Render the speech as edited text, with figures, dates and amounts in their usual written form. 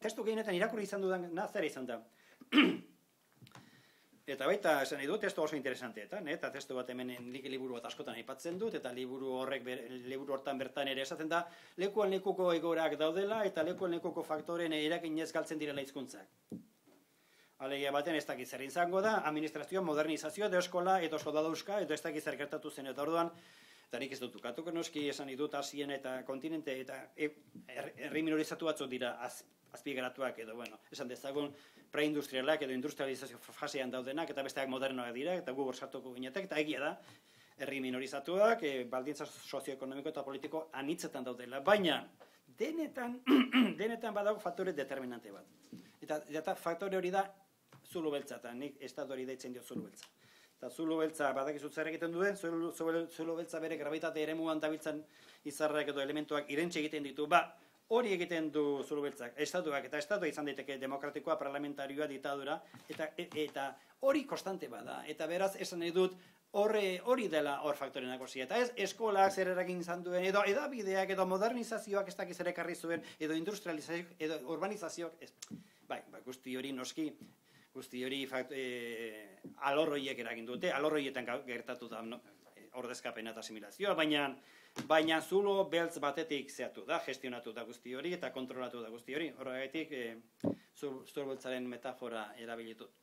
testu gehienetan irakurri izan dudana zer izan da. Eta baita, esan nahi dut, testu oso interesanteetan, eta testu bat hemen nik liburu bat askotan aipatzen dut, eta liburu hortan bertan ere esaten da, lekuan lekuko egoerak daudela, eta lekuan lekuko faktoren eraginez galtzen direla hizkuntzak. Alegia baten ez dakiz zer izango da, administrazioa, modernizazioa, eskola, edo soldaduzka, edo ez dakiz zer gertatu zen, eta orduan, eta nik ez dut ukatuko noski, esan nahi dut, Asien eta kontinente, eta herri minorizatu batzuk dira azpigaratuak, edo, bueno, esan dezagun, preindustrialak edo industrializazio fasean daudenak, eta besteak modernoak dira, eta gu borsartuko ginetek, eta egia da, herri minorizatuak, baldintza sozioekonomiko eta politiko anitzetan daudela, baina denetan badago faktore determinante bat. Eta faktore hori da zulu beltza, eta nik estatu hori deitzen dio zulu beltza. Eta zulu beltza badakizut zer egiten duen, zulu beltza bere grabitate eremuan dabiltzan izarrak edo elementuak irentxe egiten ditu, hori egiten du zulu beltzak, estatuak, eta estatua izan daiteke demokratikoa, parlamentarioa, ditadura, eta hori konstante bada, eta beraz esan nahi dut, hori dela hor faktore nagusia, eta ez eskolak zer eragin izan duen, edo edabideak, edo modernizazioak ez dakiz ere ekarri zuen, edo industrializazioak, edo urbanizazioak, ez. Bai, guzti hori noski, guzti hori alorroiek eragin dute, alorroietan gertatu da ordezkapena eta asimilazioa, baina zulo beltz batetik zehatu da, gestionatu da guzti hori eta kontrolatu da guzti hori. Horregatik, zulo beltzaren metafora erabilitut.